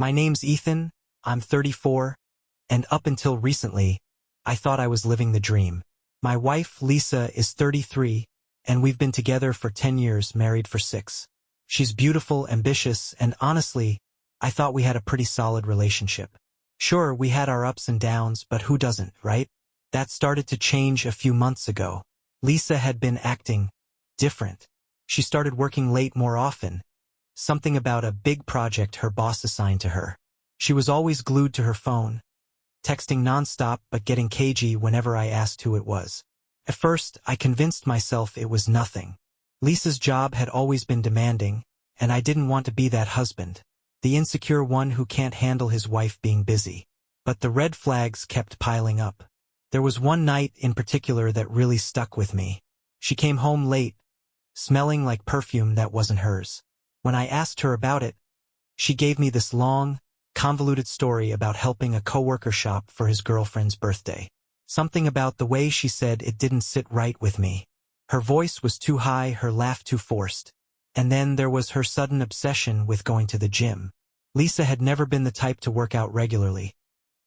My name's Ethan, I'm 34, and up until recently, I thought I was living the dream. My wife, Lisa, is 33, and we've been together for 10 years, married for 6. She's beautiful, ambitious, and honestly, I thought we had a pretty solid relationship. Sure, we had our ups and downs, but who doesn't, right? That started to change a few months ago. Lisa had been acting different. She started working late more often. Something about a big project her boss assigned to her. She was always glued to her phone, texting nonstop but getting cagey whenever I asked who it was. At first, I convinced myself it was nothing. Lisa's job had always been demanding, and I didn't want to be that husband, the insecure one who can't handle his wife being busy. But the red flags kept piling up. There was one night in particular that really stuck with me. She came home late, smelling like perfume that wasn't hers. When I asked her about it, she gave me this long, convoluted story about helping a coworker shop for his girlfriend's birthday. Something about the way she said it didn't sit right with me. Her voice was too high, her laugh too forced. And then there was her sudden obsession with going to the gym. Lisa had never been the type to work out regularly,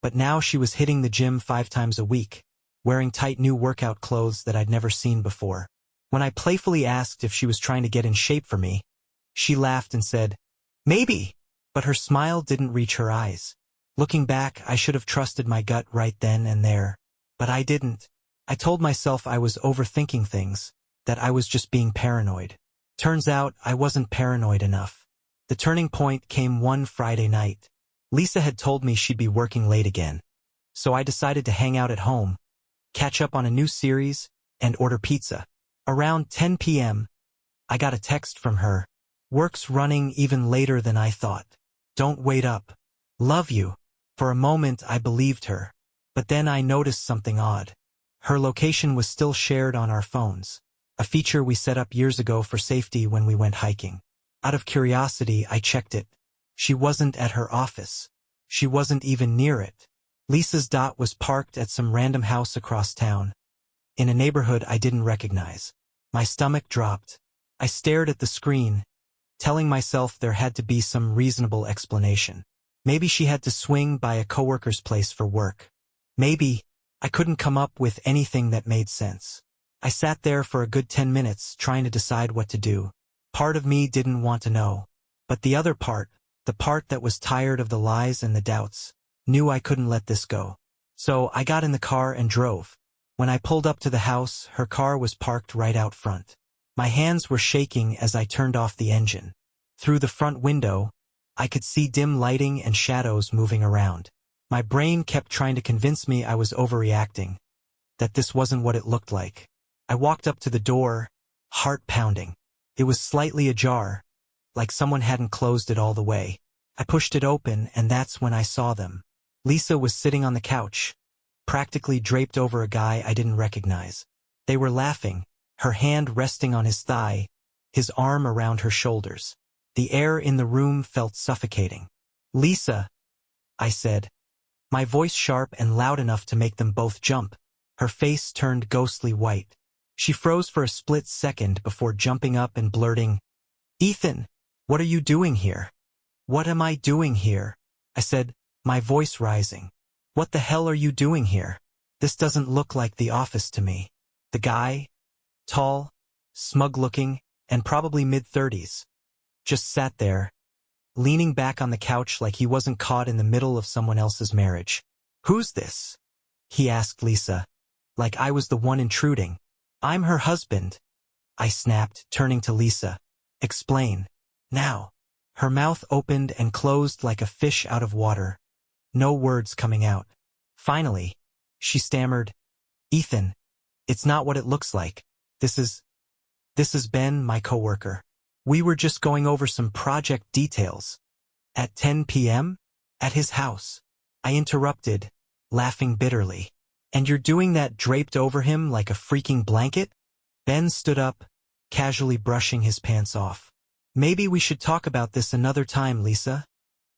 but now she was hitting the gym 5 times a week, wearing tight new workout clothes that I'd never seen before. When I playfully asked if she was trying to get in shape for me, she laughed and said, "Maybe," but her smile didn't reach her eyes. Looking back, I should have trusted my gut right then and there. But I didn't. I told myself I was overthinking things, that I was just being paranoid. Turns out, I wasn't paranoid enough. The turning point came one Friday night. Lisa had told me she'd be working late again. So I decided to hang out at home, catch up on a new series, and order pizza. Around 10 p.m., I got a text from her. "Work's running even later than I thought. Don't wait up. Love you." For a moment, I believed her. But then I noticed something odd. Her location was still shared on our phones, a feature we set up years ago for safety when we went hiking. Out of curiosity, I checked it. She wasn't at her office. She wasn't even near it. Lisa's dot was parked at some random house across town, in a neighborhood I didn't recognize. My stomach dropped. I stared at the screen, telling myself there had to be some reasonable explanation. Maybe she had to swing by a coworker's place for work. Maybe. I couldn't come up with anything that made sense. I sat there for a good 10 minutes trying to decide what to do. Part of me didn't want to know. But the other part, the part that was tired of the lies and the doubts, knew I couldn't let this go. So I got in the car and drove. When I pulled up to the house, her car was parked right out front. My hands were shaking as I turned off the engine. Through the front window, I could see dim lighting and shadows moving around. My brain kept trying to convince me I was overreacting, that this wasn't what it looked like. I walked up to the door, heart pounding. It was slightly ajar, like someone hadn't closed it all the way. I pushed it open, and that's when I saw them. Lisa was sitting on the couch, practically draped over a guy I didn't recognize. They were laughing, her hand resting on his thigh, his arm around her shoulders. The air in the room felt suffocating. "Lisa," I said, my voice sharp and loud enough to make them both jump. Her face turned ghostly white. She froze for a split second before jumping up and blurting, "Ethan, what are you doing here?" "What am I doing here?" I said, my voice rising. "What the hell are you doing here? This doesn't look like the office to me." The guy, tall, smug-looking, and probably mid-30s, just sat there, leaning back on the couch like he wasn't caught in the middle of someone else's marriage. "Who's this?" he asked Lisa, like I was the one intruding. "I'm her husband," I snapped, turning to Lisa. "Explain. Now." Her mouth opened and closed like a fish out of water, no words coming out. Finally, she stammered, "Ethan, it's not what it looks like. This is Ben, my coworker. We were just going over some project details." "At 10 p.m.? At his house?" I interrupted, laughing bitterly. "And you're doing that draped over him like a freaking blanket?" Ben stood up, casually brushing his pants off. "Maybe we should talk about this another time, Lisa,"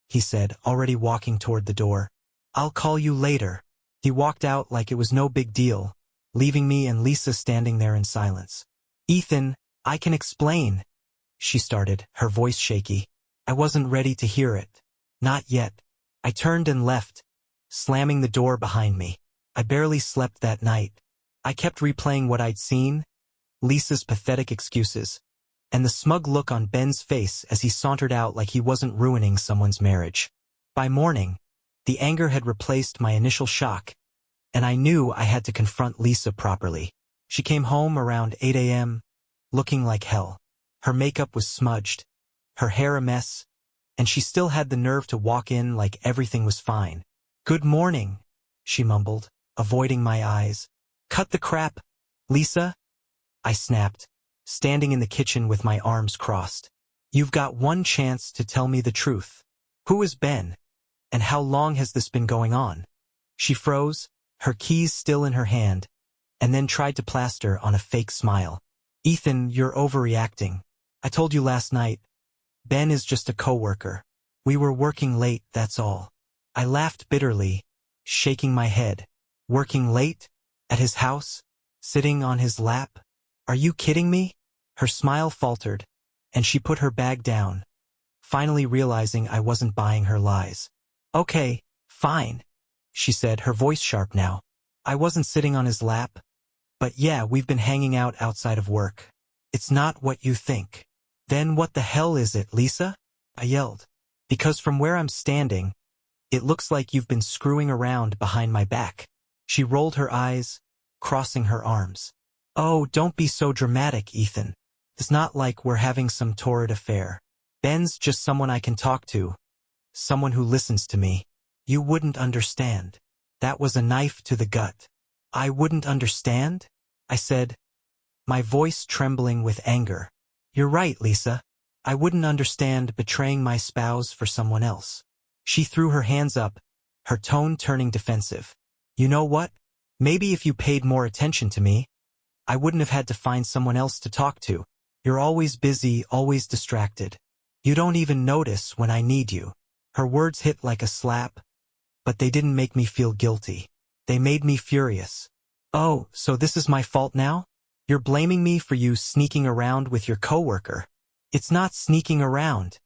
he said, already walking toward the door. "I'll call you later." He walked out like it was no big deal, leaving me and Lisa standing there in silence. "Ethan, I can explain," she started, her voice shaky. I wasn't ready to hear it. Not yet. I turned and left, slamming the door behind me. I barely slept that night. I kept replaying what I'd seen, Lisa's pathetic excuses, and the smug look on Ben's face as he sauntered out like he wasn't ruining someone's marriage. By morning, the anger had replaced my initial shock, and I knew I had to confront Lisa properly. She came home around 8 a.m., looking like hell. Her makeup was smudged, her hair a mess, and she still had the nerve to walk in like everything was fine. "Good morning," she mumbled, avoiding my eyes. "Cut the crap, Lisa," I snapped, standing in the kitchen with my arms crossed. "You've got one chance to tell me the truth. Who is Ben? And how long has this been going on?" She froze, her keys still in her hand, and then tried to plaster on a fake smile. "Ethan, you're overreacting. I told you last night. Ben is just a coworker. We were working late, that's all." I laughed bitterly, shaking my head. "Working late? At his house? Sitting on his lap? Are you kidding me?" Her smile faltered, and she put her bag down, finally realizing I wasn't buying her lies. "Okay, fine," she said, her voice sharp now. "I wasn't sitting on his lap. But yeah, we've been hanging out outside of work. It's not what you think." "Then what the hell is it, Lisa?" I yelled. "Because from where I'm standing, it looks like you've been screwing around behind my back." She rolled her eyes, crossing her arms. "Oh, don't be so dramatic, Ethan. It's not like we're having some torrid affair. Ben's just someone I can talk to. Someone who listens to me. You wouldn't understand." That was a knife to the gut. "I wouldn't understand?" I said, my voice trembling with anger. "You're right, Lisa. I wouldn't understand betraying my spouse for someone else." She threw her hands up, her tone turning defensive. "You know what? Maybe if you paid more attention to me, I wouldn't have had to find someone else to talk to. You're always busy, always distracted. You don't even notice when I need you." Her words hit like a slap, but they didn't make me feel guilty. They made me furious. "Oh, so this is my fault now? You're blaming me for you sneaking around with your coworker." "It's not sneaking around,"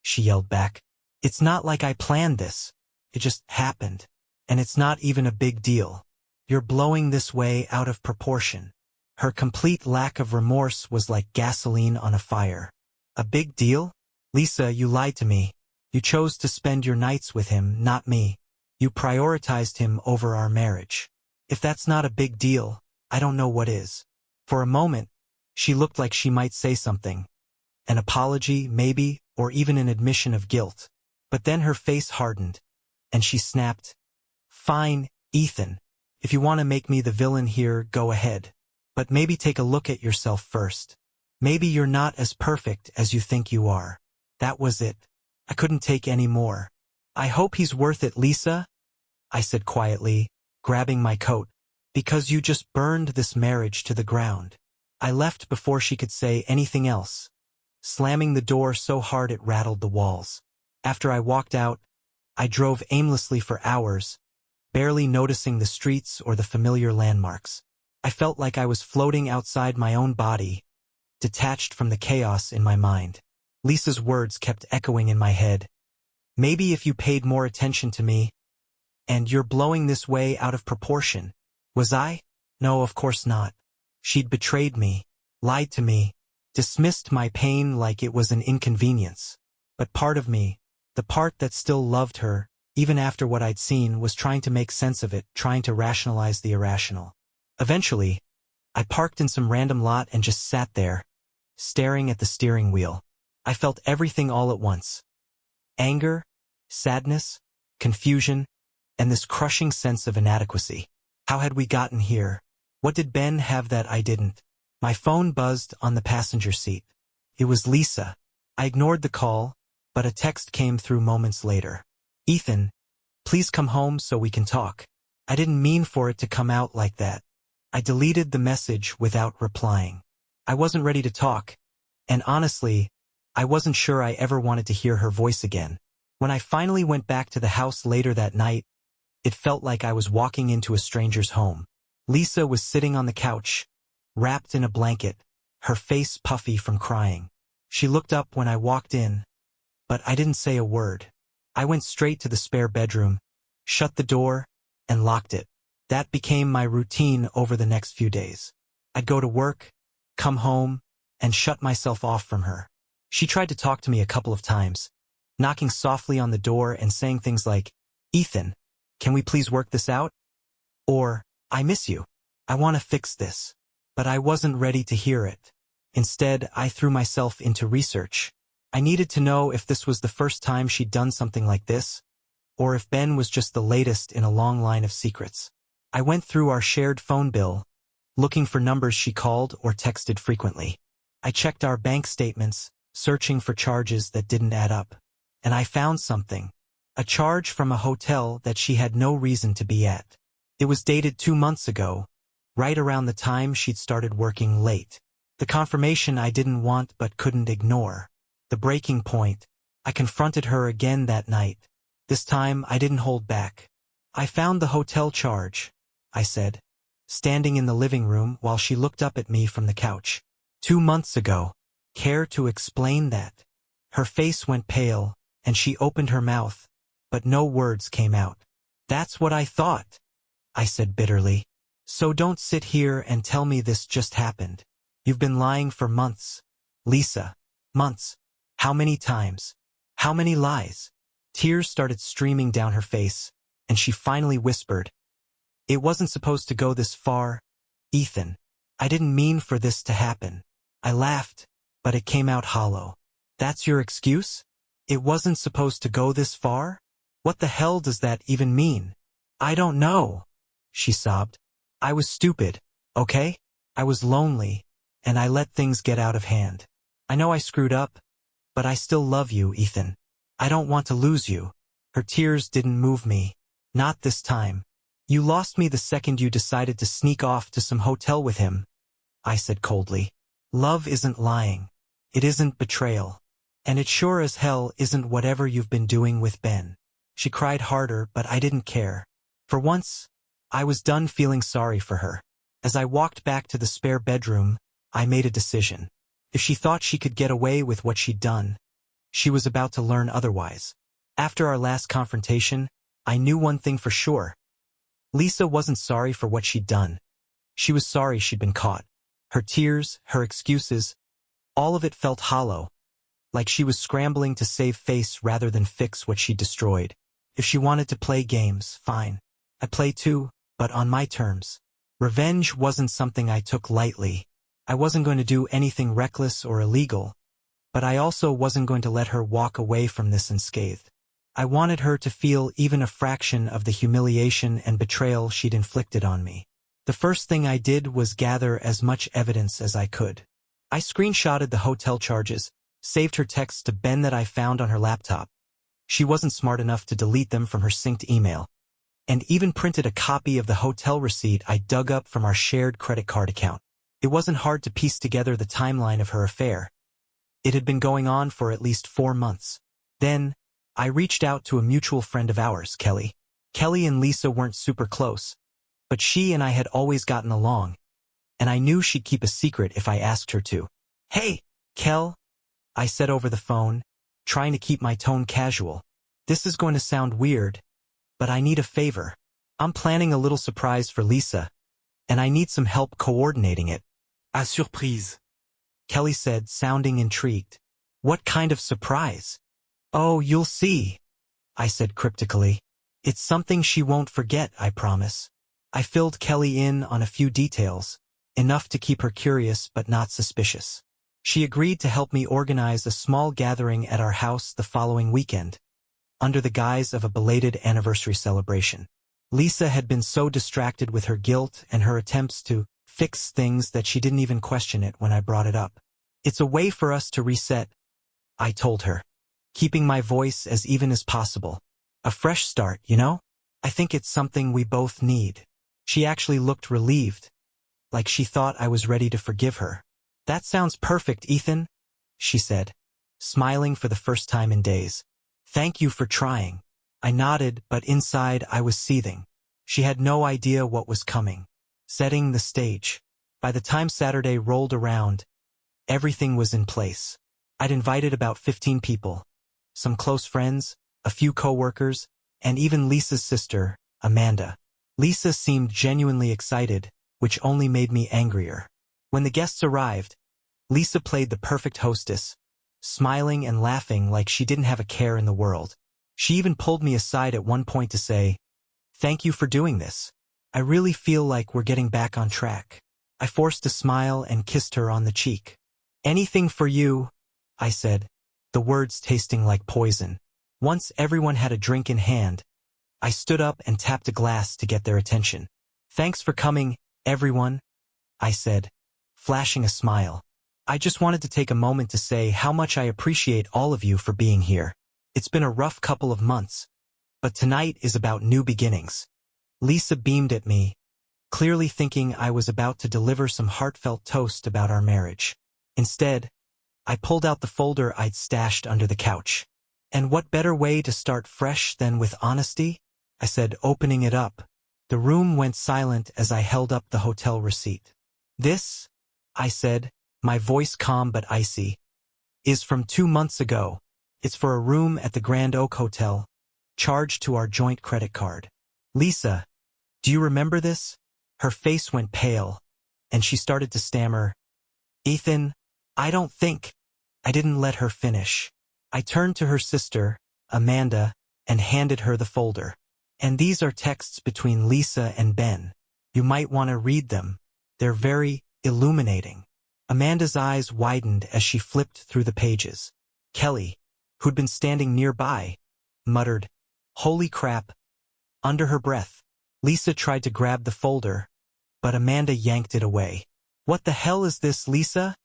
she yelled back. "It's not like I planned this. It just happened. And it's not even a big deal. You're blowing this way out of proportion." Her complete lack of remorse was like gasoline on a fire. "A big deal? Lisa, you lied to me. You chose to spend your nights with him, not me. You prioritized him over our marriage. If that's not a big deal, I don't know what is." For a moment, she looked like she might say something. An apology, maybe, or even an admission of guilt. But then her face hardened, and she snapped, "Fine, Ethan. If you want to make me the villain here, go ahead. But maybe take a look at yourself first. Maybe you're not as perfect as you think you are." That was it. I couldn't take any more. "I hope he's worth it, Lisa," I said quietly, grabbing my coat. "Because you just burned this marriage to the ground." I left before she could say anything else, slamming the door so hard it rattled the walls. After I walked out, I drove aimlessly for hours, barely noticing the streets or the familiar landmarks. I felt like I was floating outside my own body, detached from the chaos in my mind. Lisa's words kept echoing in my head. "Maybe if you paid more attention to me, and you're blowing this way out of proportion." Was I? No, of course not. She'd betrayed me, lied to me, dismissed my pain like it was an inconvenience. But part of me, the part that still loved her, even after what I'd seen, was trying to make sense of it, trying to rationalize the irrational. Eventually, I parked in some random lot and just sat there, staring at the steering wheel. I felt everything all at once. Anger, sadness, confusion, and this crushing sense of inadequacy. How had we gotten here? What did Ben have that I didn't? My phone buzzed on the passenger seat. It was Lisa. I ignored the call, but a text came through moments later. "Ethan, please come home so we can talk." I didn't mean for it to come out like that. I deleted the message without replying. I wasn't ready to talk, and honestly, I wasn't sure I ever wanted to hear her voice again. When I finally went back to the house later that night, it felt like I was walking into a stranger's home. Lisa was sitting on the couch, wrapped in a blanket, her face puffy from crying. She looked up when I walked in, but I didn't say a word. I went straight to the spare bedroom, shut the door, and locked it. That became my routine over the next few days. I'd go to work, come home, and shut myself off from her. She tried to talk to me a couple of times, knocking softly on the door and saying things like, "Ethan, can we please work this out?" Or, "I miss you. I want to fix this." But I wasn't ready to hear it. Instead, I threw myself into research. I needed to know if this was the first time she'd done something like this, or if Ben was just the latest in a long line of secrets. I went through our shared phone bill, looking for numbers she called or texted frequently. I checked our bank statements, searching for charges that didn't add up. And I found something. A charge from a hotel that she had no reason to be at. It was dated 2 months ago, right around the time she'd started working late. The confirmation I didn't want but couldn't ignore. The breaking point. I confronted her again that night. This time I didn't hold back. "I found the hotel charge," I said, standing in the living room while she looked up at me from the couch. 2 months ago. Care to explain that? Her face went pale, and she opened her mouth, but no words came out. "That's what I thought," I said bitterly. "So don't sit here and tell me this just happened. You've been lying for months. Lisa. Months. How many times? How many lies?" Tears started streaming down her face, and she finally whispered, "It wasn't supposed to go this far, Ethan. I didn't mean for this to happen." I laughed, but it came out hollow. "That's your excuse? It wasn't supposed to go this far? What the hell does that even mean?" "I don't know," she sobbed. "I was stupid, okay? I was lonely, and I let things get out of hand. I know I screwed up, but I still love you, Ethan. I don't want to lose you." Her tears didn't move me. "Not this time. You lost me the second you decided to sneak off to some hotel with him," I said coldly. "Love isn't lying. It isn't betrayal. And it sure as hell isn't whatever you've been doing with Ben." She cried harder, but I didn't care. For once, I was done feeling sorry for her. As I walked back to the spare bedroom, I made a decision. If she thought she could get away with what she'd done, she was about to learn otherwise. After our last confrontation, I knew one thing for sure. Lisa wasn't sorry for what she'd done. She was sorry she'd been caught. Her tears, her excuses, all of it felt hollow, like she was scrambling to save face rather than fix what she'd destroyed. If she wanted to play games, fine. I'd play too, but on my terms. Revenge wasn't something I took lightly. I wasn't going to do anything reckless or illegal, but I also wasn't going to let her walk away from this unscathed. I wanted her to feel even a fraction of the humiliation and betrayal she'd inflicted on me. The first thing I did was gather as much evidence as I could. I screenshotted the hotel charges, saved her texts to Ben that I found on her laptop. She wasn't smart enough to delete them from her synced email, and even printed a copy of the hotel receipt I dug up from our shared credit card account. It wasn't hard to piece together the timeline of her affair. It had been going on for at least 4 months. Then, I reached out to a mutual friend of ours, Kelly. Kelly and Lisa weren't super close, but she and I had always gotten along, and I knew she'd keep a secret if I asked her to. "Hey, Kel," I said over the phone, trying to keep my tone casual. "This is going to sound weird, but I need a favor. I'm planning a little surprise for Lisa, and I need some help coordinating it." "A surprise," Kelly said, sounding intrigued. "What kind of surprise?" "Oh, you'll see," I said cryptically. "It's something she won't forget, I promise." I filled Kelly in on a few details, enough to keep her curious but not suspicious. She agreed to help me organize a small gathering at our house the following weekend, under the guise of a belated anniversary celebration. Lisa had been so distracted with her guilt and her attempts to fix things that she didn't even question it when I brought it up. "It's a way for us to reset," I told her, keeping my voice as even as possible. "A fresh start, you know? I think it's something we both need." She actually looked relieved, like she thought I was ready to forgive her. "That sounds perfect, Ethan," she said, smiling for the first time in days. "Thank you for trying." I nodded, but inside I was seething. She had no idea what was coming. Setting the stage. By the time Saturday rolled around, everything was in place. I'd invited about 15 people, some close friends, a few coworkers, and even Lisa's sister, Amanda. Lisa seemed genuinely excited, which only made me angrier. When the guests arrived, Lisa played the perfect hostess, smiling and laughing like she didn't have a care in the world. She even pulled me aside at one point to say, "Thank you for doing this. I really feel like we're getting back on track." I forced a smile and kissed her on the cheek. "Anything for you," I said, the words tasting like poison. Once everyone had a drink in hand, I stood up and tapped a glass to get their attention. "Thanks for coming, everyone," I said, flashing a smile. "I just wanted to take a moment to say how much I appreciate all of you for being here. It's been a rough couple of months, but tonight is about new beginnings." Lisa beamed at me, clearly thinking I was about to deliver some heartfelt toast about our marriage. Instead, I pulled out the folder I'd stashed under the couch. "And what better way to start fresh than with honesty?" I said, opening it up. The room went silent as I held up the hotel receipt. "This," I said, my voice calm but icy, "is from 2 months ago. It's for a room at the Grand Oak Hotel, charged to our joint credit card." "Lisa, do you remember this?" Her face went pale, and she started to stammer, "Ethan, I don't think." I didn't let her finish. I turned to her sister, Amanda, and handed her the folder. "And these are texts between Lisa and Ben. You might want to read them. They're very illuminating." Amanda's eyes widened as she flipped through the pages. Kelly, who'd been standing nearby, muttered, "Holy crap," under her breath. Lisa tried to grab the folder, but Amanda yanked it away. "What the hell is this, Lisa?"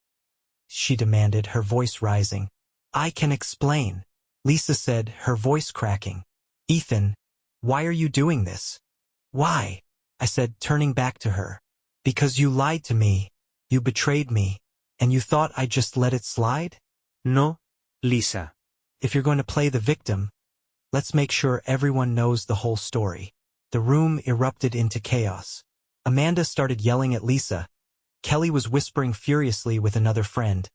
she demanded, her voice rising. "I can explain," Lisa said, her voice cracking. "Ethan, why are you doing this?" "Why?" I said, turning back to her. "Because you lied to me, you betrayed me, and you thought I'd just let it slide?" No, Lisa. "If you're going to play the victim, let's make sure everyone knows the whole story." The room erupted into chaos. Amanda started yelling at Lisa. Kelly was whispering furiously with another friend,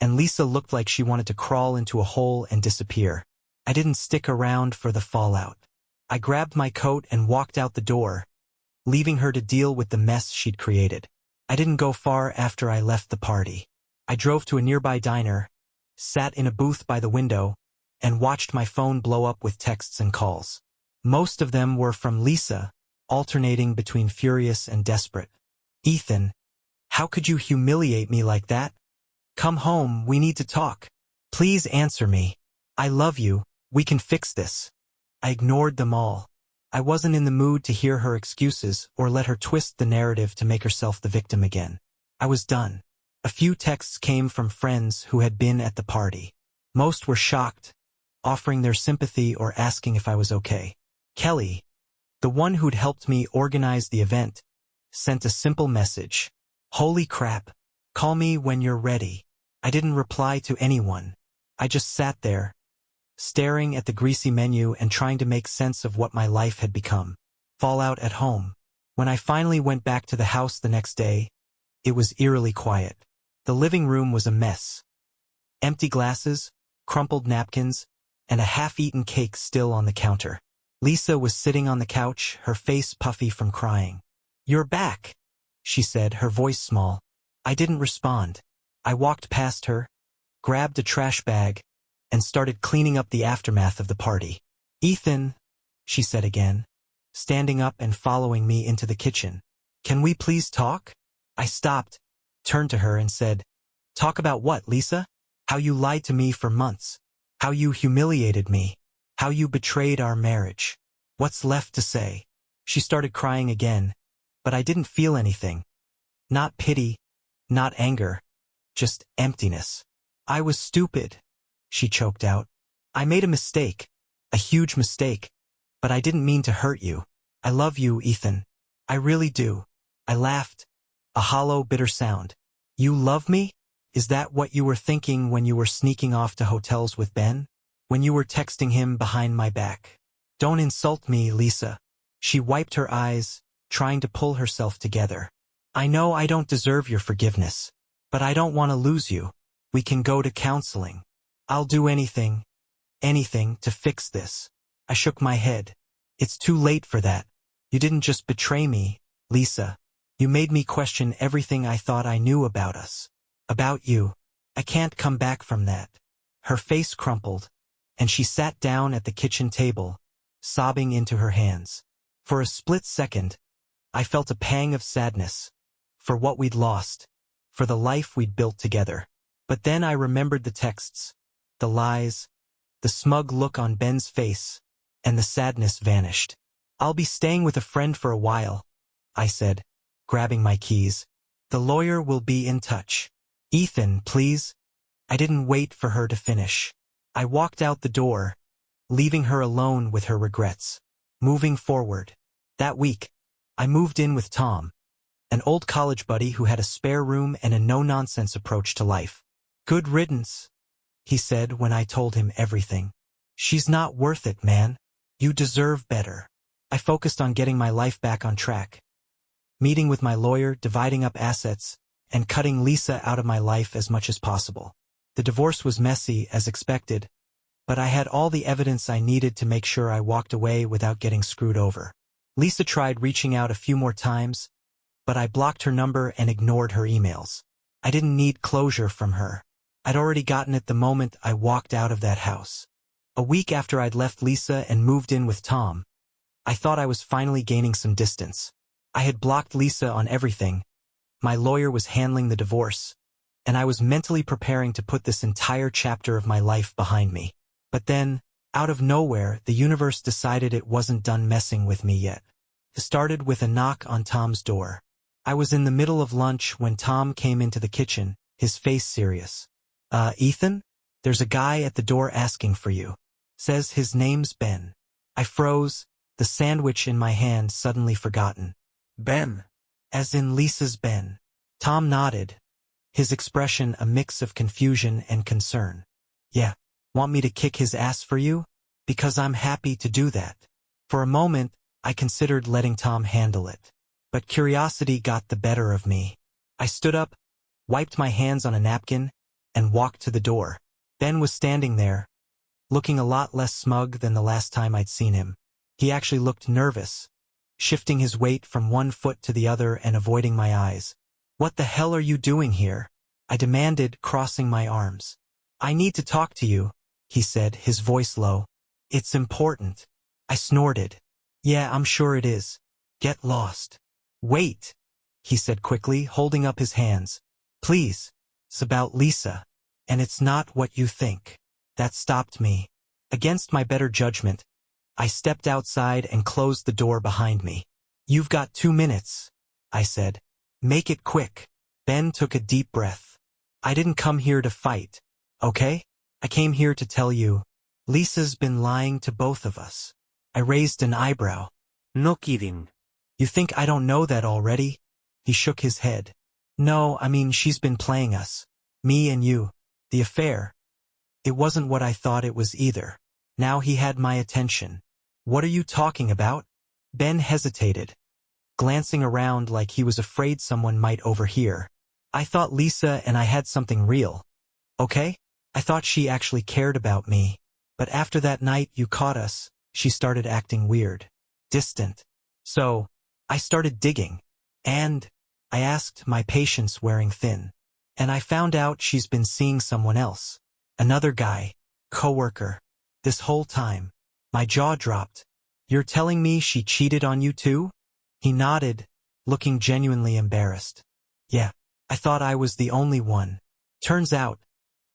and Lisa looked like she wanted to crawl into a hole and disappear. I didn't stick around for the fallout. I grabbed my coat and walked out the door, leaving her to deal with the mess she'd created. I didn't go far after I left the party. I drove to a nearby diner, sat in a booth by the window, and watched my phone blow up with texts and calls. Most of them were from Lisa, alternating between furious and desperate. "Ethan, how could you humiliate me like that? Come home, we need to talk. Please answer me. I love you, we can fix this." I ignored them all. I wasn't in the mood to hear her excuses or let her twist the narrative to make herself the victim again. I was done. A few texts came from friends who had been at the party. Most were shocked, offering their sympathy or asking if I was okay. Kelly, the one who'd helped me organize the event, sent a simple message. "Holy crap. Call me when you're ready." I didn't reply to anyone. I just sat there, staring at the greasy menu and trying to make sense of what my life had become. Fallout at home. When I finally went back to the house the next day, it was eerily quiet. The living room was a mess. Empty glasses, crumpled napkins, and a half-eaten cake still on the counter. Lisa was sitting on the couch, her face puffy from crying. "You're back," she said, her voice small. I didn't respond. I walked past her, grabbed a trash bag, and started cleaning up the aftermath of the party. "Ethan," she said again, standing up and following me into the kitchen. "Can we please talk?" I stopped, turned to her and said, "Talk about what, Lisa? How you lied to me for months. How you humiliated me. How you betrayed our marriage. What's left to say?" She started crying again, but I didn't feel anything. Not pity, not anger, just emptiness. "I was stupid," she choked out. "I made a mistake, a huge mistake, but I didn't mean to hurt you. I love you, Ethan. I really do." I laughed, a hollow, bitter sound. "You love me? Is that what you were thinking when you were sneaking off to hotels with Ben? When you were texting him behind my back? Don't insult me, Lisa." She wiped her eyes, trying to pull herself together. "I know I don't deserve your forgiveness, but I don't want to lose you. We can go to counseling. I'll do anything, anything to fix this. I shook my head. It's too late for that. You didn't just betray me, Lisa. You made me question everything I thought I knew about us. About you. I can't come back from that. Her face crumpled, and she sat down at the kitchen table, sobbing into her hands. For a split second, I felt a pang of sadness. For what we'd lost. For the life we'd built together. But then I remembered the texts, the lies, the smug look on Ben's face, and the sadness vanished. I'll be staying with a friend for a while, I said, grabbing my keys. The lawyer will be in touch. Ethan, please. I didn't wait for her to finish. I walked out the door, leaving her alone with her regrets. Moving forward. That week, I moved in with Tom, an old college buddy who had a spare room and a no-nonsense approach to life. Good riddance, he said when I told him everything. She's not worth it, man. You deserve better. I focused on getting my life back on track. Meeting with my lawyer, dividing up assets, and cutting Lisa out of my life as much as possible. The divorce was messy, as expected, but I had all the evidence I needed to make sure I walked away without getting screwed over. Lisa tried reaching out a few more times, but I blocked her number and ignored her emails. I didn't need closure from her. I'd already gotten it the moment I walked out of that house. A week after I'd left Lisa and moved in with Tom, I thought I was finally gaining some distance. I had blocked Lisa on everything. My lawyer was handling the divorce, and I was mentally preparing to put this entire chapter of my life behind me. But then, out of nowhere, the universe decided it wasn't done messing with me yet. It started with a knock on Tom's door. I was in the middle of lunch when Tom came into the kitchen, his face serious. Ethan? There's a guy at the door asking for you. Says his name's Ben. I froze, the sandwich in my hand suddenly forgotten. Ben. As in Lisa's Ben. Tom nodded, his expression a mix of confusion and concern. Yeah, want me to kick his ass for you? Because I'm happy to do that. For a moment, I considered letting Tom handle it. But curiosity got the better of me. I stood up, wiped my hands on a napkin, and walked to the door. Ben was standing there, looking a lot less smug than the last time I'd seen him. He actually looked nervous, shifting his weight from one foot to the other and avoiding my eyes. What the hell are you doing here? I demanded, crossing my arms. I need to talk to you, he said, his voice low. It's important. I snorted. Yeah, I'm sure it is. Get lost. Wait, he said quickly, holding up his hands. Please. It's about Lisa. And it's not what you think. That stopped me. Against my better judgment, I stepped outside and closed the door behind me. You've got 2 minutes, I said. Make it quick. Ben took a deep breath. I didn't come here to fight, okay? I came here to tell you, Lisa's been lying to both of us. I raised an eyebrow. No kidding. You think I don't know that already? He shook his head. No, I mean she's been playing us. Me and you. The affair. It wasn't what I thought it was either. Now he had my attention. What are you talking about? Ben hesitated, glancing around like he was afraid someone might overhear. I thought Lisa and I had something real. Okay? I thought she actually cared about me. But after that night you caught us, she started acting weird. Distant. So, I started digging. And I asked, my patience wearing thin. And I found out she's been seeing someone else. Another guy. Coworker. This whole time. My jaw dropped. You're telling me she cheated on you too? He nodded, looking genuinely embarrassed. Yeah, I thought I was the only one. Turns out,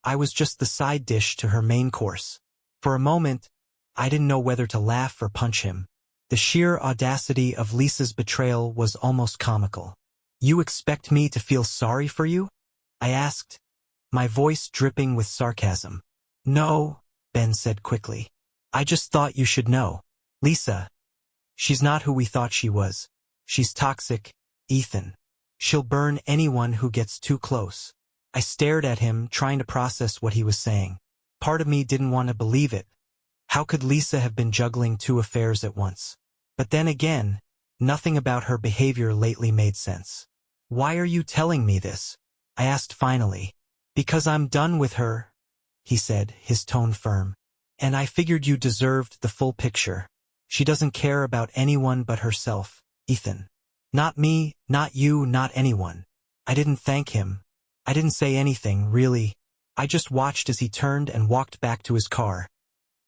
I was just the side dish to her main course. For a moment, I didn't know whether to laugh or punch him. The sheer audacity of Lisa's betrayal was almost comical. You expect me to feel sorry for you? I asked, my voice dripping with sarcasm. No, Ben said quickly. I just thought you should know. Lisa. She's not who we thought she was. She's toxic, Ethan. She'll burn anyone who gets too close. I stared at him, trying to process what he was saying. Part of me didn't want to believe it. How could Lisa have been juggling 2 affairs at once? But then again, nothing about her behavior lately made sense. Why are you telling me this? I asked finally. Because I'm done with her, he said, his tone firm. And I figured you deserved the full picture. She doesn't care about anyone but herself, Ethan. Not me, not you, not anyone. I didn't thank him. I didn't say anything, really. I just watched as he turned and walked back to his car,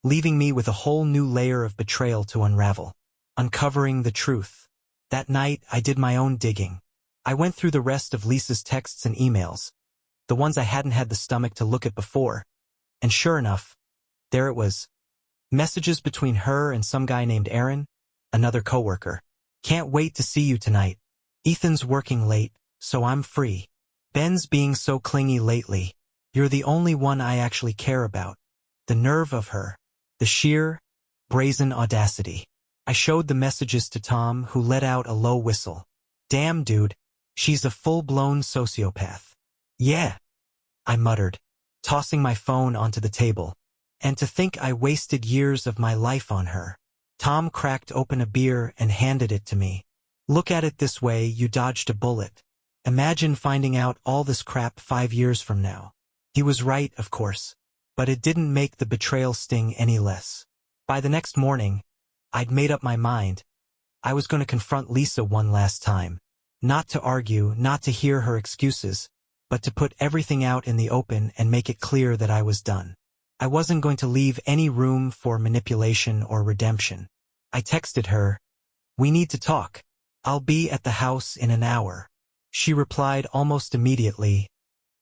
leaving me with a whole new layer of betrayal to unravel. Uncovering the truth. That night, I did my own digging. I went through the rest of Lisa's texts and emails, the ones I hadn't had the stomach to look at before, and sure enough, there it was. Messages between her and some guy named Aaron, another coworker. Can't wait to see you tonight. Ethan's working late, so I'm free. Ben's being so clingy lately. You're the only one I actually care about. The nerve of her. The sheer, brazen audacity. I showed the messages to Tom, who let out a low whistle. Damn, dude. She's a full-blown sociopath. Yeah, I muttered, tossing my phone onto the table. And to think I wasted years of my life on her. Tom cracked open a beer and handed it to me. Look at it this way, you dodged a bullet. Imagine finding out all this crap 5 years from now. He was right, of course, but it didn't make the betrayal sting any less. By the next morning, I'd made up my mind. I was going to confront Lisa one last time. Not to argue, not to hear her excuses, but to put everything out in the open and make it clear that I was done. I wasn't going to leave any room for manipulation or redemption. I texted her, "We need to talk. I'll be at the house in an hour." She replied almost immediately,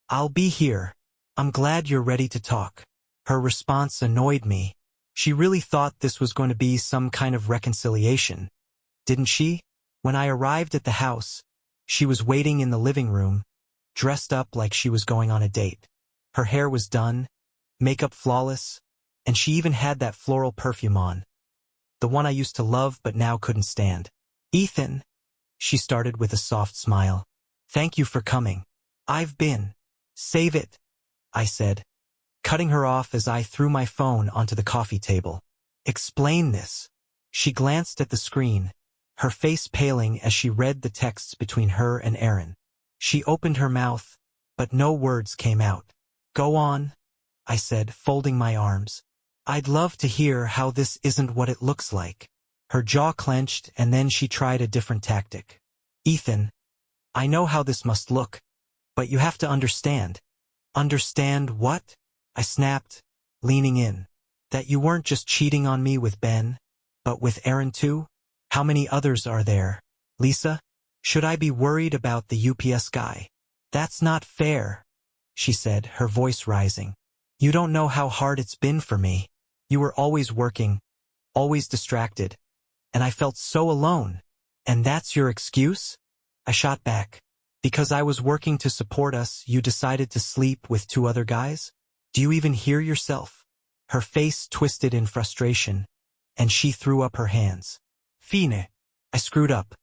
"I'll be here. I'm glad you're ready to talk." Her response annoyed me. She really thought this was going to be some kind of reconciliation, didn't she? When I arrived at the house, she was waiting in the living room, dressed up like she was going on a date. Her hair was done, makeup flawless, and she even had that floral perfume on. The one I used to love but now couldn't stand. "Ethan," she started with a soft smile. "Thank you for coming. I've been." "Save it," I said, cutting her off as I threw my phone onto the coffee table. "Explain this." She glanced at the screen, her face paling as she read the texts between her and Aaron. She opened her mouth, but no words came out. "Go on," I said, folding my arms. "I'd love to hear how this isn't what it looks like." Her jaw clenched, and then she tried a different tactic. "Ethan, I know how this must look, but you have to understand." "Understand what?" I snapped, leaning in. "That you weren't just cheating on me with Ben, but with Aaron too? How many others are there? Lisa? Should I be worried about the UPS guy?" "That's not fair," she said, her voice rising. "You don't know how hard it's been for me. You were always working, always distracted, and I felt so alone. And that's your excuse?" I shot back. "Because I was working to support us, you decided to sleep with 2 other guys? Do you even hear yourself?" Her face twisted in frustration, and she threw up her hands. "Fine. I screwed up.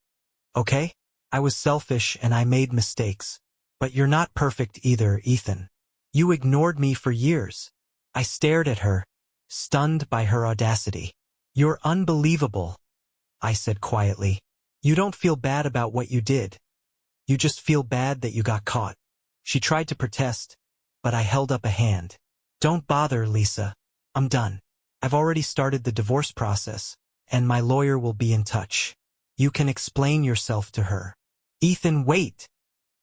Okay? I was selfish and I made mistakes. But you're not perfect either, Ethan. You ignored me for years." I stared at her, stunned by her audacity. "You're unbelievable," I said quietly. "You don't feel bad about what you did. You just feel bad that you got caught." She tried to protest, but I held up a hand. "Don't bother, Lisa. I'm done. I've already started the divorce process, and my lawyer will be in touch. You can explain yourself to her." "Ethan, wait,"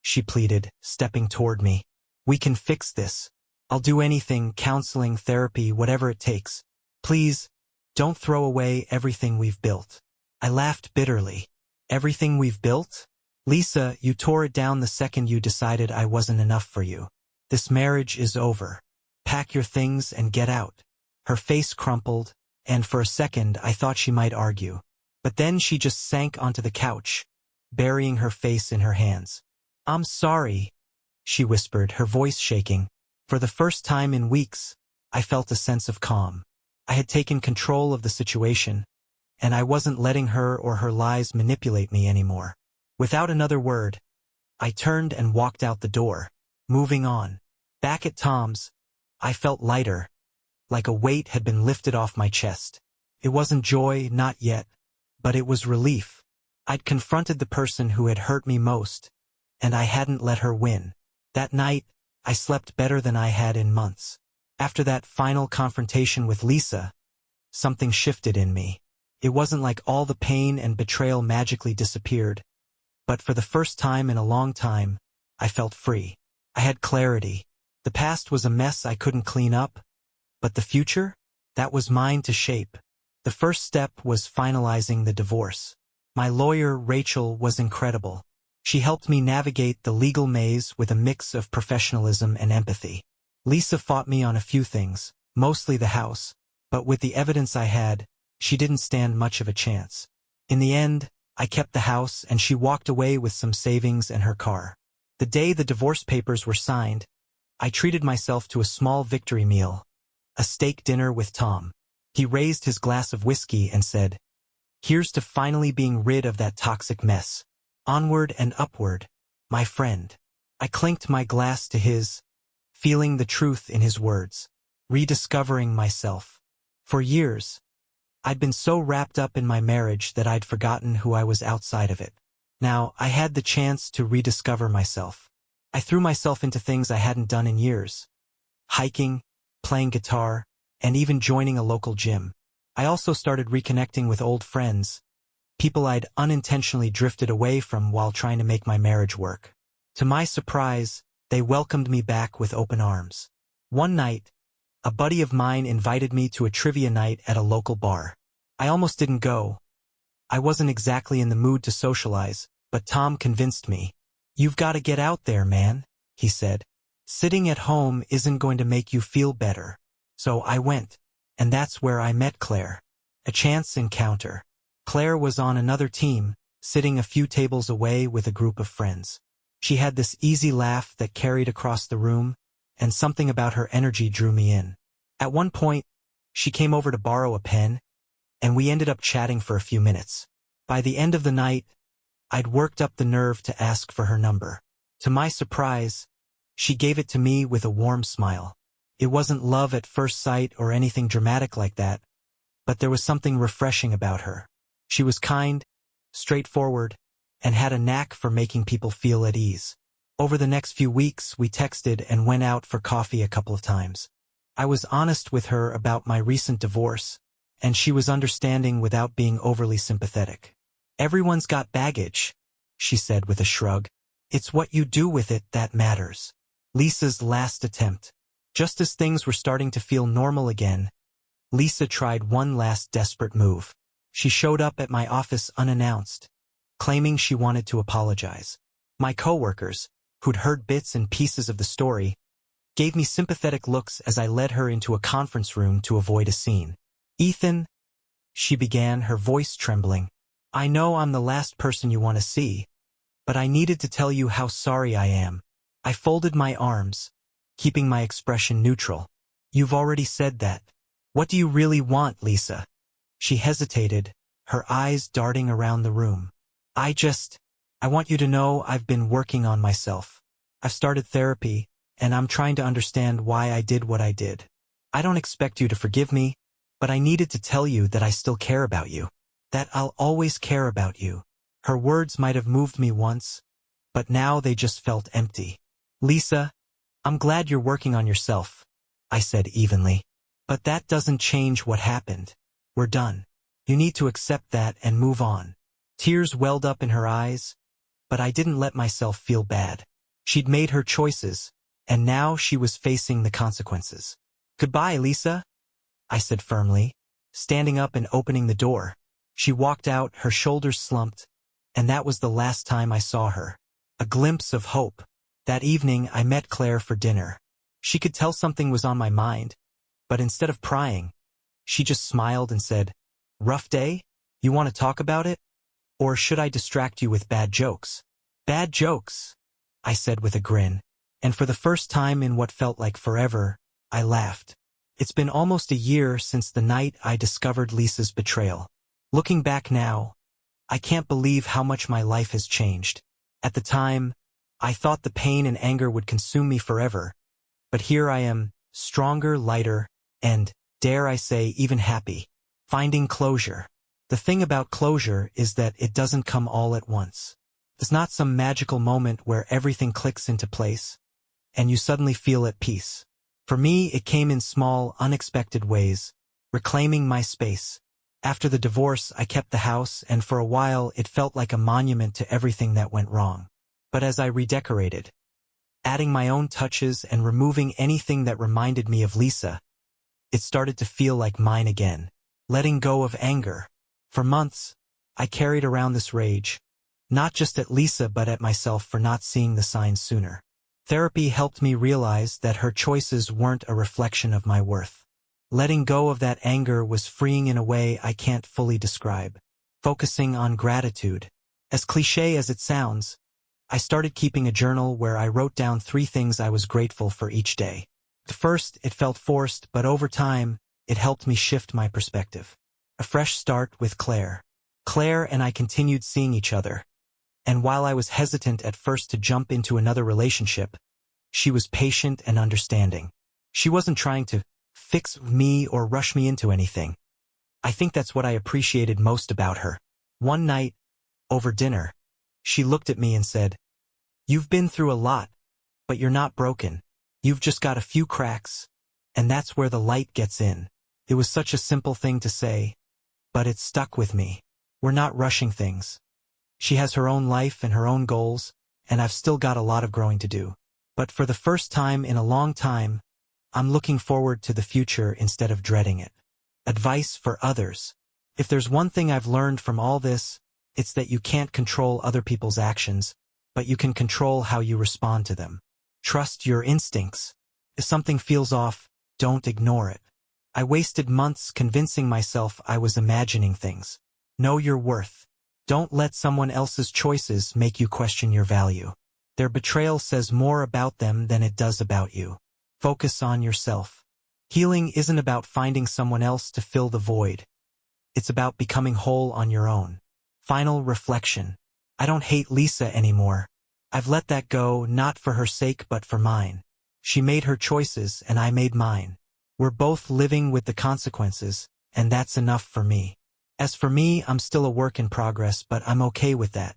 she pleaded, stepping toward me. "We can fix this. I'll do anything, counseling, therapy, whatever it takes. Please, don't throw away everything we've built." I laughed bitterly. "Everything we've built? Lisa, you tore it down the second you decided I wasn't enough for you. This marriage is over. Pack your things and get out." Her face crumpled, and for a second I thought she might argue. But then she just sank onto the couch, burying her face in her hands. "I'm sorry," she whispered, her voice shaking. For the first time in weeks, I felt a sense of calm. I had taken control of the situation, and I wasn't letting her or her lies manipulate me anymore. Without another word, I turned and walked out the door, moving on. Back at Tom's, I felt lighter, like a weight had been lifted off my chest. It wasn't joy, not yet, but it was relief. I'd confronted the person who had hurt me most, and I hadn't let her win. That night, I slept better than I had in months. After that final confrontation with Lisa, something shifted in me. It wasn't like all the pain and betrayal magically disappeared, but for the first time in a long time, I felt free. I had clarity. The past was a mess I couldn't clean up, but the future? That was mine to shape. The first step was finalizing the divorce. My lawyer, Rachel, was incredible. She helped me navigate the legal maze with a mix of professionalism and empathy. Lisa fought me on a few things, mostly the house, but with the evidence I had, she didn't stand much of a chance. In the end, I kept the house and she walked away with some savings and her car. The day the divorce papers were signed, I treated myself to a small victory meal, a steak dinner with Tom. He raised his glass of whiskey and said, "Here's to finally being rid of that toxic mess. Onward and upward, my friend." I clinked my glass to his, feeling the truth in his words, rediscovering myself. For years, I'd been so wrapped up in my marriage that I'd forgotten who I was outside of it. Now, I had the chance to rediscover myself. I threw myself into things I hadn't done in years. Hiking, playing guitar, and even joining a local gym. I also started reconnecting with old friends, people I'd unintentionally drifted away from while trying to make my marriage work. To my surprise, they welcomed me back with open arms. One night, a buddy of mine invited me to a trivia night at a local bar. I almost didn't go. I wasn't exactly in the mood to socialize, but Tom convinced me. "You've got to get out there, man," he said. "Sitting at home isn't going to make you feel better." So I went, and that's where I met Claire. A chance encounter. Claire was on another team, sitting a few tables away with a group of friends. She had this easy laugh that carried across the room, and something about her energy drew me in. At one point, she came over to borrow a pen, and we ended up chatting for a few minutes. By the end of the night, I'd worked up the nerve to ask for her number. To my surprise, she gave it to me with a warm smile. It wasn't love at first sight or anything dramatic like that, but there was something refreshing about her. She was kind, straightforward, and had a knack for making people feel at ease. Over the next few weeks, we texted and went out for coffee a couple of times. I was honest with her about my recent divorce, and she was understanding without being overly sympathetic. "Everyone's got baggage," she said with a shrug. "It's what you do with it that matters." Lisa's last attempt. Just as things were starting to feel normal again, Lisa tried one last desperate move. She showed up at my office unannounced, claiming she wanted to apologize. My coworkers, who'd heard bits and pieces of the story, gave me sympathetic looks as I led her into a conference room to avoid a scene. "Ethan," she began, her voice trembling, "I know I'm the last person you want to see, but I needed to tell you how sorry I am." I folded my arms, keeping my expression neutral. "You've already said that. What do you really want, Lisa?" She hesitated, her eyes darting around the room. I want you to know I've been working on myself. I've started therapy, and I'm trying to understand why I did what I did. I don't expect you to forgive me, but I needed to tell you that I still care about you. That I'll always care about you." Her words might have moved me once, but now they just felt empty. "Lisa, I'm glad you're working on yourself," I said evenly. "But that doesn't change what happened. We're done. You need to accept that and move on." Tears welled up in her eyes, but I didn't let myself feel bad. She'd made her choices, and now she was facing the consequences. "Goodbye, Lisa," I said firmly, standing up and opening the door. She walked out, her shoulders slumped, and that was the last time I saw her. A glimpse of hope. That evening, I met Claire for dinner. She could tell something was on my mind, but instead of prying, she just smiled and said, "Rough day? You want to talk about it? Or should I distract you with bad jokes?" "Bad jokes," I said with a grin, and for the first time in what felt like forever, I laughed. It's been almost a year since the night I discovered Lisa's betrayal. Looking back now, I can't believe how much my life has changed. At the time, I thought the pain and anger would consume me forever, but here I am, stronger, lighter, and, dare I say, even happy. Finding closure. The thing about closure is that it doesn't come all at once. There's not some magical moment where everything clicks into place, and you suddenly feel at peace. For me, it came in small, unexpected ways, reclaiming my space. After the divorce, I kept the house, and for a while it felt like a monument to everything that went wrong. But as I redecorated, adding my own touches and removing anything that reminded me of Lisa, it started to feel like mine again. Letting go of anger. For months, I carried around this rage, not just at Lisa but at myself for not seeing the signs sooner. Therapy helped me realize that her choices weren't a reflection of my worth. Letting go of that anger was freeing in a way I can't fully describe. Focusing on gratitude. As cliché as it sounds, I started keeping a journal where I wrote down 3 things I was grateful for each day. At first, it felt forced, but over time, it helped me shift my perspective. A fresh start with Claire. Claire and I continued seeing each other, and while I was hesitant at first to jump into another relationship, she was patient and understanding. She wasn't trying to fix me or rush me into anything. I think that's what I appreciated most about her. One night, over dinner, she looked at me and said, "You've been through a lot, but you're not broken. You've just got a few cracks, and that's where the light gets in." It was such a simple thing to say, but it stuck with me. We're not rushing things. She has her own life and her own goals, and I've still got a lot of growing to do. But for the first time in a long time, I'm looking forward to the future instead of dreading it. Advice for others. If there's one thing I've learned from all this, it's that you can't control other people's actions, but you can control how you respond to them. Trust your instincts. If something feels off, don't ignore it. I wasted months convincing myself I was imagining things. Know your worth. Don't let someone else's choices make you question your value. Their betrayal says more about them than it does about you. Focus on yourself. Healing isn't about finding someone else to fill the void. It's about becoming whole on your own. Final reflection. I don't hate Lisa anymore. I've let that go, not for her sake but for mine. She made her choices and I made mine. We're both living with the consequences, and that's enough for me. As for me, I'm still a work in progress, but I'm okay with that.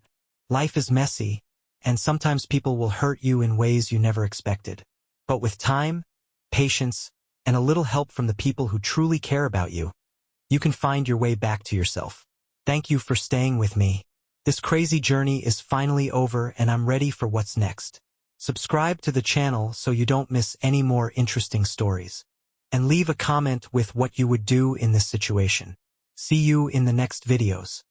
Life is messy, and sometimes people will hurt you in ways you never expected. But with time, patience, and a little help from the people who truly care about you, you can find your way back to yourself. Thank you for staying with me. This crazy journey is finally over and I'm ready for what's next. Subscribe to the channel so you don't miss any more interesting stories. And leave a comment with what you would do in this situation. See you in the next videos.